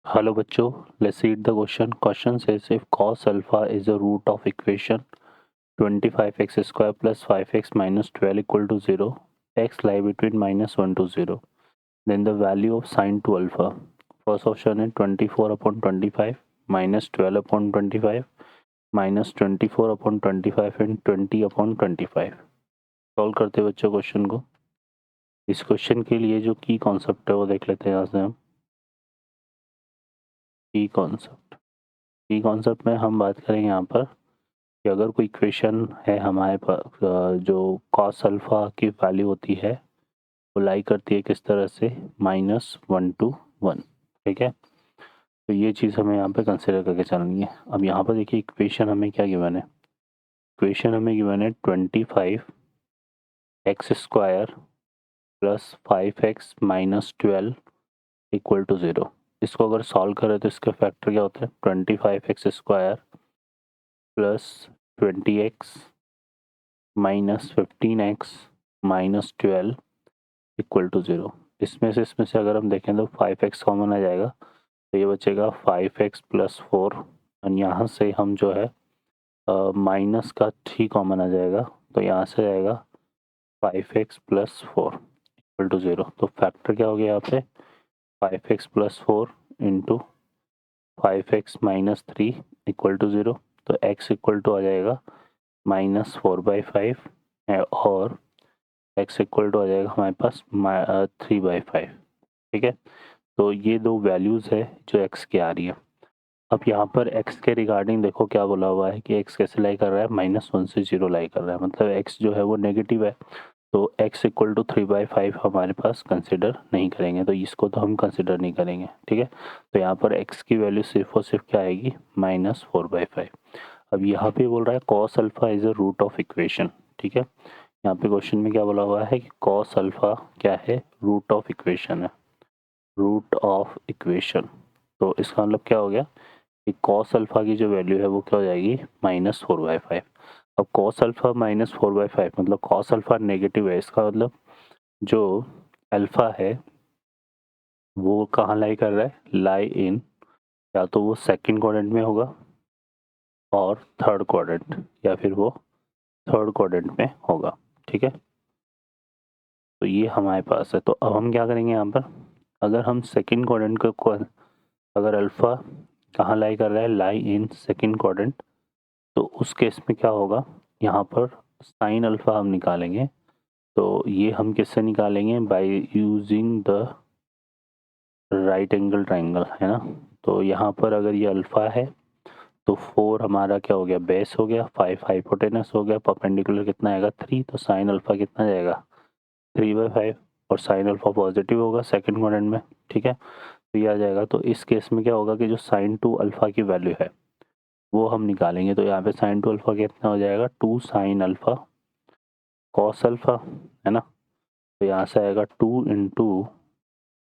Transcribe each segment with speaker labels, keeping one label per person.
Speaker 1: Hello बच्चों, let's read the question. Question says if cos alpha is the root of equation 25x square plus 5x minus 12 equal to 0, x lie between minus 1 to 0, then the value of sin 2 alpha. First option is 24 upon 25 minus 12 upon 25 minus 24 upon 25 and 20 upon 25. Solve करते हैं बच्चों question को. इस question के लिए जो की concept है वो देख लेते हैं यहाँ से हम. की कॉन्सेप्ट में हम बात करेंगे यहाँ पर कि अगर कोई इक्वेशन है हमारे पास जो कॉस अल्फा की वैल्यू होती है वो लाई करती है किस तरह से -1 to 1. ठीक है, तो ये चीज़ हमें यहाँ पे कंसिडर करके चलनी है. अब यहाँ पर देखिए इक्वेशन हमें क्या गिवन है. इक्वेशन हमें गिवन है 25x square plus 5x minus 12 equal to 0. इसको अगर सॉल्व करें तो इसका फैक्टर क्या होता है 25x square plus 20x minus 15x minus 12 equal to 0. इसमें से अगर हम देखें तो 5x कॉमन आ जाएगा तो ये बचेगा 5x प्लस 4 और यहाँ से हम जो है माइनस का 3 कॉमन आ जाएगा तो यहाँ से आएगा 5x प्लस 4 इक्वल टू 0. तो फैक्टर क्या हो गया यहाँ पे 5x plus 4 into 5x minus 3 equal to 0. तो x इक्वल टू आ जाएगा -4/5 और x इक्वल टू आ जाएगा हमारे पास 3/5. ठीक है, तो ये दो वैल्यूज़ है जो x की आ रही है. अब यहाँ पर x के रिगार्डिंग देखो क्या बोला हुआ है कि x कैसे लाई कर रहा है -1 से 0 लाई कर रहा है, मतलब x जो है वो नेगेटिव है तो x इक्वल टू 3/5 हमारे पास कंसिडर नहीं करेंगे, तो इसको तो हम कंसिडर नहीं करेंगे. ठीक है, तो यहाँ पर x की वैल्यू सिर्फ और सिर्फ क्या आएगी -4/5. अब यहाँ पे बोल रहा है cos alpha is a root of equation. ठीक है, यहाँ पे क्वेश्चन में क्या बोला हुआ है कि कॉस अल्फा क्या है, रूट ऑफ इक्वेशन है, रूट ऑफ इक्वेशन. तो इसका मतलब क्या हो गया कि कॉस अल्फा की जो वैल्यू है वो क्या हो जाएगी -4/5. अब कॉस अल्फा -4/5 मतलब कॉस अल्फा नेगेटिव है, इसका मतलब जो अल्फा है वो कहाँ लाई कर रहा है, लाई इन या तो वो सेकंड क्वाड्रेंट में होगा और थर्ड क्वाड्रेंट या फिर वो थर्ड क्वाड्रेंट में होगा. ठीक है, तो ये हमारे पास है. तो अब हम क्या करेंगे यहाँ पर, अगर हम सेकंड क्वाड्रेंट को अगर अल्फ़ा कहाँ लाई कर रहा है, लाई इन सेकंड क्वाड्रेंट, तो उस केस में क्या होगा, यहाँ पर साइन अल्फ़ा हम निकालेंगे. तो ये हम किससे निकालेंगे, by using the right angle triangle, है ना. तो यहाँ पर अगर ये अल्फ़ा है तो 4 हमारा क्या हो गया, बेस हो गया, 5 हाइपोटेनस हो गया, परपेंडिकुलर कितना आएगा 3, तो साइन अल्फ़ा कितना जाएगा 3/5 और साइन अल्फ़ा पॉजिटिव होगा सेकंड क्वाड्रेंट में. ठीक है, तो ये आ जाएगा. तो इस केस में क्या होगा कि जो साइन 2 अल्फ़ा की वैल्यू है वो हम निकालेंगे. तो यहाँ पे साइन 2 अल्फ़ा कितना हो जाएगा 2 साइन अल्फ़ा कॉस अल्फ़ा, है ना. तो यहाँ से आएगा 2 इंटू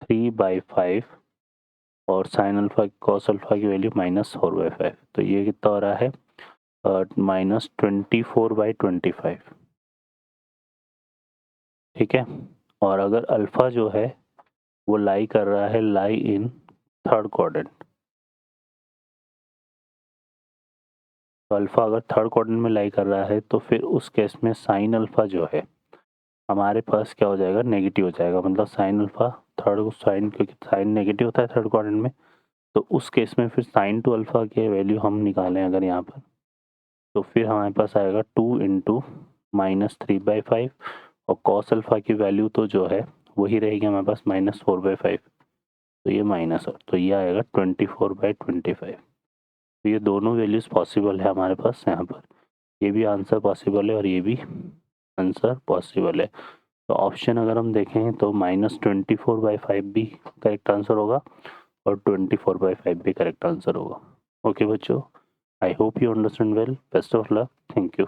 Speaker 1: 3/5 और साइन अल्फ़ा कॉस अल्फ़ा की वैल्यू -4/5. तो ये कितना हो रहा है -24/25. ठीक है, और अगर अल्फ़ा जो है वो लाई कर रहा है, लाई इन थर्ड क्वाड्रेंट. तो अल्फ़ा अगर थर्ड क्वाड्रेंट में लाई कर रहा है तो फिर उस केस में साइन अल्फ़ा जो है हमारे पास क्या हो जाएगा, नेगेटिव हो जाएगा. मतलब साइन अल्फ़ा थर्ड साइन, क्योंकि साइन नेगेटिव होता है थर्ड क्वाड्रेंट में, तो उस केस में फिर साइन 2 अल्फ़ा की वैल्यू हम निकालें अगर यहाँ पर, तो फिर हमारे पास आएगा 2 इंटू -3/5 और कॉस अल्फ़ा की वैल्यू तो जो है वही रहेगी हमारे पास -4/5. तो ये माइनस है, तो ये आएगा 24/25. तो ये दोनों वैल्यूज़ पॉसिबल है हमारे पास यहाँ पर. ये भी आंसर पॉसिबल है और ये भी आंसर पॉसिबल है. तो ऑप्शन अगर हम देखें तो -24/5 भी करेक्ट आंसर होगा और 24/5 भी करेक्ट आंसर होगा. ओके बच्चों, I hope you understand well. Best of luck. Thank you.